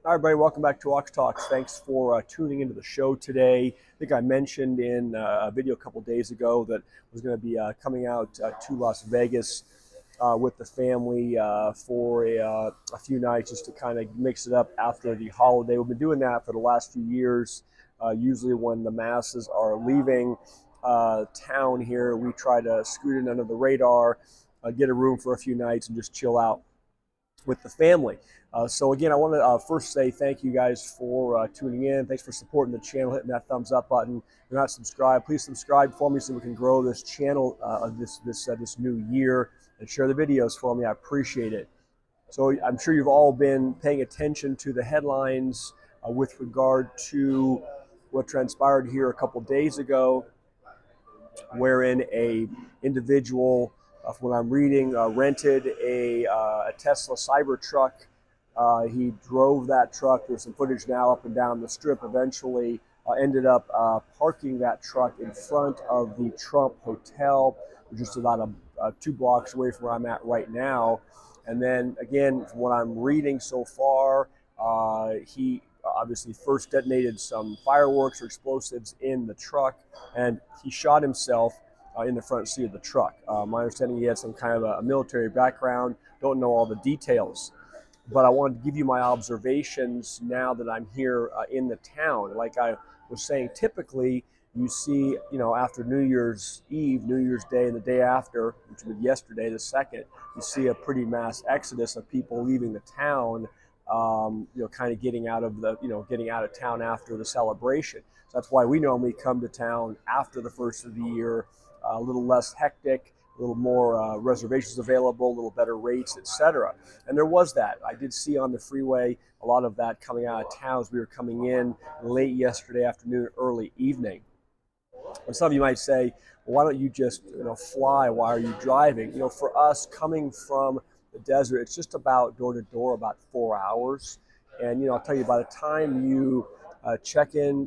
Hi, everybody. Welcome back to Ox Talks. Thanks for tuning into the show today. I think I mentioned in a video a couple days ago that I was going to be coming out to Las Vegas with the family for a few nights just to kind of mix it up after the holiday. We've been doing that for the last few years. Usually, when the masses are leaving town here, we try to scoot in under the radar, get a room for a few nights, and just chill out with the family. So again, I want to first say thank you guys for tuning in. Thanks for supporting the channel, hitting that thumbs up button. If you're not subscribed, please subscribe for me so we can grow this channel this new year, and share the videos for me. I appreciate it. So I'm sure you've all been paying attention to the headlines with regard to what transpired here a couple days ago, wherein a individual, from what I'm reading, rented a Tesla Cybertruck. He drove that truck. There's some footage now up and down the strip. Eventually ended up parking that truck in front of the Trump Hotel, just about 2 blocks away from where I'm at right now. And then again, from what I'm reading so far, he obviously first detonated some fireworks or explosives in the truck, and he shot himself in the front seat of the truck. My understanding, he had some kind of a military background. Don't know all the details, but I wanted to give you my observations now that I'm here in the town. Like I was saying, typically you see, after New Year's Eve, New Year's Day, and the day after, which was yesterday, the 2nd, you see a pretty mass exodus of people leaving the town, kind of getting out of town after the celebration. So that's why we normally come to town after the first of the year, a little less hectic, a little more reservations available, a little better rates, etc. And there was that. I did see on the freeway a lot of that coming out of town as we were coming in late yesterday afternoon, early evening. And some of you might say, well, why don't you just fly? Why are you driving? For us coming from the desert, it's just about door to door, about 4 hours. And I'll tell you, by the time you check in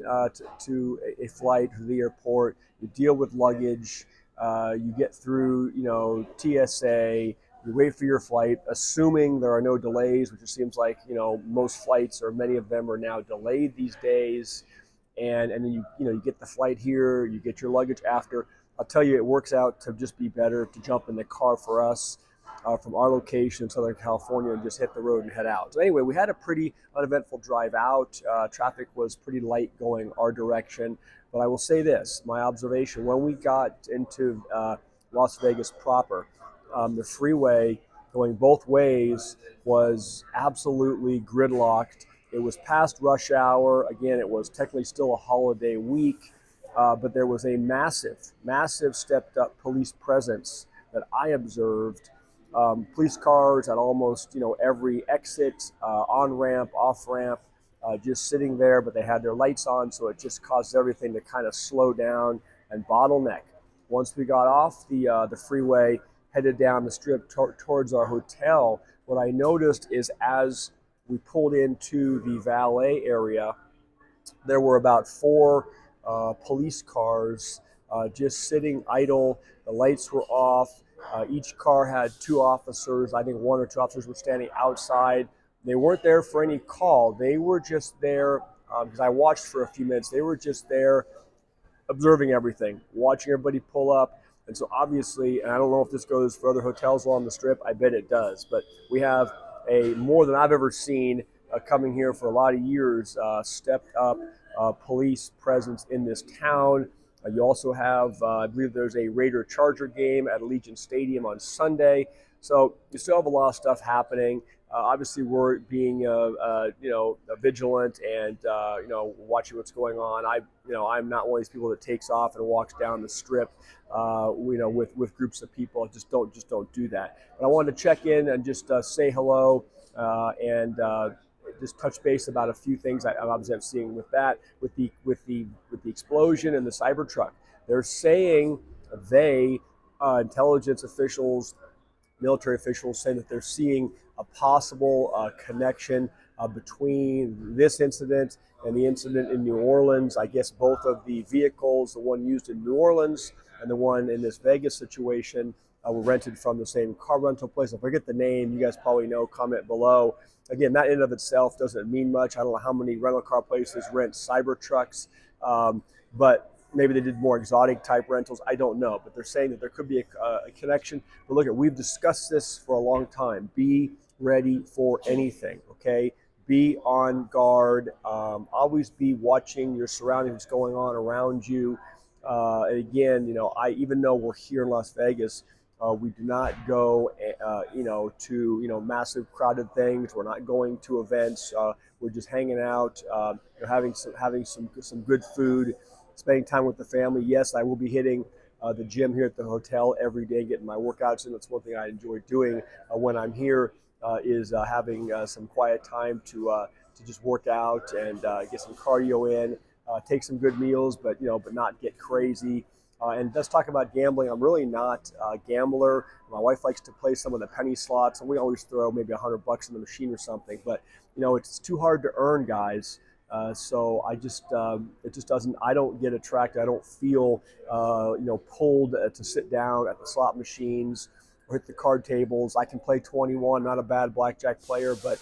to a flight to the airport, you deal with luggage, you get through TSA, you wait for your flight, assuming there are no delays, which it seems like most flights or many of them are now delayed these days. And then you get the flight here, you get your luggage after. I'll tell you, it works out to just be better to jump in the car for us from our location in Southern California and just hit the road and head out. So anyway, we had a pretty uneventful drive out. Traffic was pretty light going our direction. But I will say this, my observation, when we got into Las Vegas proper, the freeway going both ways was absolutely gridlocked. It was past rush hour. Again, it was technically still a holiday week, but there was a massive stepped up police presence that I observed. Police cars at almost every exit, on ramp, off ramp, just sitting there, but they had their lights on, so it just caused everything to kind of slow down and bottleneck. Once we got off the freeway, headed down the strip towards our hotel, what I noticed is as we pulled into the valet area, there were about 4 police cars just sitting idle. The lights were off. Each car had 2 officers. I think 1 or 2 officers were standing outside. They weren't there for any call. They were just there because I watched for a few minutes. They were just there observing everything, watching everybody pull up. And so obviously, and I don't know if this goes for other hotels along the strip, I bet it does, but we have a more than I've ever seen coming here for a lot of years, stepped up police presence in this town. You also have, I believe there's a Raider-Charger game at Allegiant Stadium on Sunday. So you still have a lot of stuff happening. Obviously, we're being vigilant and watching what's going on. I'm not one of these people that takes off and walks down the strip, with groups of people. Just don't do that. But I wanted to check in and just say hello and just touch base about a few things I'm seeing with that, with the explosion and the Cybertruck. They're saying intelligence officials, military officials, saying that they're seeing a possible connection between this incident and the incident in New Orleans. I guess both of the vehicles, the one used in New Orleans and the one in this Vegas situation, were rented from the same car rental place. I forget the name. You guys probably know. Comment below. Again, that in and of itself doesn't mean much. I don't know how many rental car places rent Cybertrucks, but maybe they did more exotic type rentals. I don't know, but they're saying that there could be a connection. But look, we've discussed this for a long time. Be ready for anything, okay? Be on guard. Always be watching your surroundings, what's going on around you. And again, even though we're here in Las Vegas, we do not go, to massive crowded things. We're not going to events. We're just hanging out, having some good food, spending time with the family. Yes, I will be hitting the gym here at the hotel every day, getting my workouts in. That's one thing I enjoy doing when I'm here, is having some quiet time to just work out and get some cardio in, take some good meals, but not get crazy. And let's talk about gambling. I'm really not a gambler. My wife likes to play some of the penny slots, and we always throw maybe $100 in the machine or something. But it's too hard to earn, guys. So I just it just doesn't. I don't get attracted. I don't feel pulled to sit down at the slot machines or hit the card tables. I can play 21. Not a bad blackjack player, but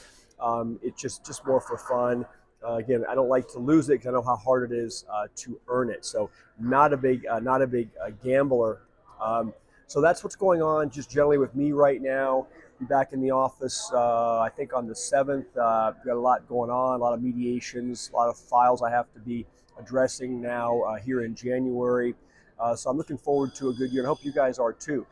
it's just more for fun. Again, I don't like to lose it because I know how hard it is to earn it. So not a big gambler. So that's what's going on just generally with me right now. Be back in the office, I think on the 7th. Got a lot going on, a lot of mediations, a lot of files I have to be addressing now here in January. So I'm looking forward to a good year, and I hope you guys are too.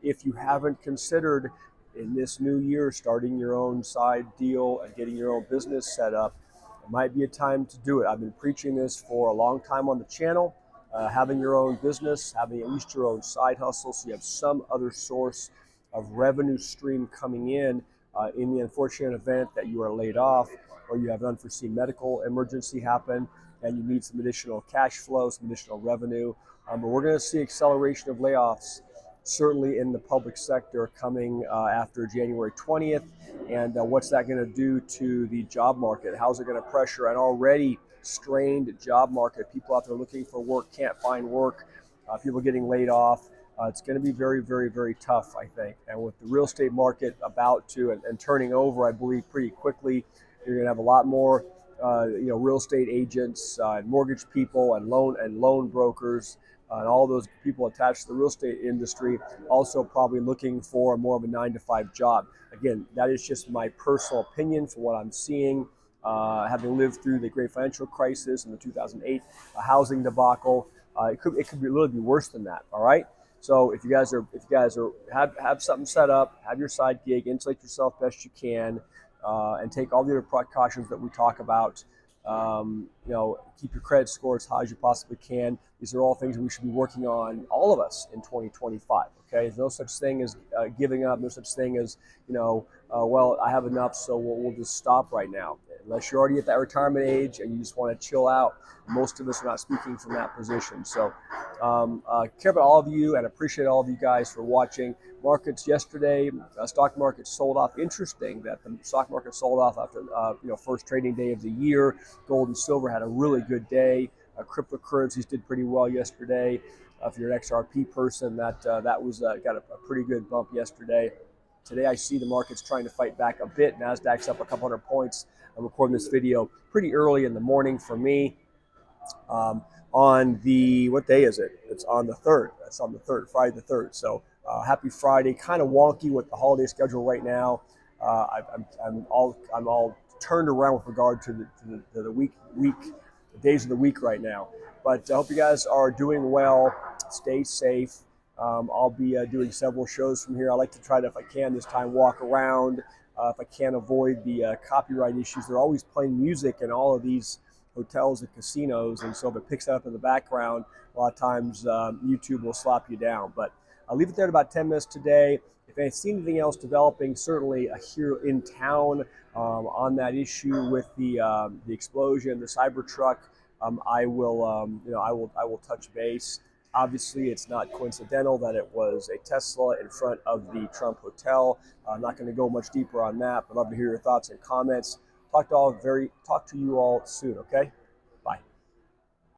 If you haven't considered in this new year starting your own side deal and getting your own business set up, it might be a time to do it. I've been preaching this for a long time on the channel. Having your own business, having at least your own side hustle, so you have some other source of revenue stream coming in the unfortunate event that you are laid off or you have an unforeseen medical emergency happen and you need some additional cash flow, some additional revenue. But we're going to see acceleration of layoffs, certainly in the public sector coming after January 20th. And what's that going to do to the job market? How's it going to pressure an already strained job market? People out there looking for work, can't find work, people getting laid off. It's going to be very, very, very tough, I think. And with the real estate market about to and turning over, I believe, pretty quickly, you're going to have a lot more real estate agents and mortgage people and loan brokers and all those people attached to the real estate industry also probably looking for more of a 9-to-5 job. Again, that is just my personal opinion from what I'm seeing, having lived through the great financial crisis and the 2008 housing debacle. It could really be worse than that. All right. So if you guys have something set up, have your side gig, insulate yourself best you can, and take all the other precautions that we talk about. Keep your credit score as high as you possibly can. These are all things we should be working on, all of us, in 2025. Okay, there's no such thing as giving up. No such thing as well, I have enough, so we'll just stop right now. Unless you're already at that retirement age and you just want to chill out. Most of us are not speaking from that position. So care about all of you and appreciate all of you guys for watching. Markets yesterday, stock market sold off. Interesting that the stock market sold off after first trading day of the year. Gold and silver had a really good day. Cryptocurrencies did pretty well yesterday. If you're an XRP person, that was got a pretty good bump yesterday. Today I see the markets trying to fight back a bit. Nasdaq's up a couple hundred points. I'm recording this video pretty early in the morning for me. On the, what day is it? It's on the 3rd. That's on the 3rd, Friday the 3rd. So happy Friday. Kind of wonky with the holiday schedule right now. I'm all turned around with regard to the week the days of the week right now. But I hope you guys are doing well. Stay safe. I'll be doing several shows from here. I like to try to, if I can, this time walk around. If I can't avoid the copyright issues, they're always playing music in all of these hotels and casinos, and so if it picks up in the background, a lot of times YouTube will slap you down. But I'll leave it there at about 10 minutes today. If I see anything else developing, certainly here in town on that issue with the explosion, the Cybertruck, I will touch base. Obviously, it's not coincidental that it was a Tesla in front of the Trump Hotel. I'm not going to go much deeper on that, but I'd love to hear your thoughts and comments. Talk to you all soon, okay?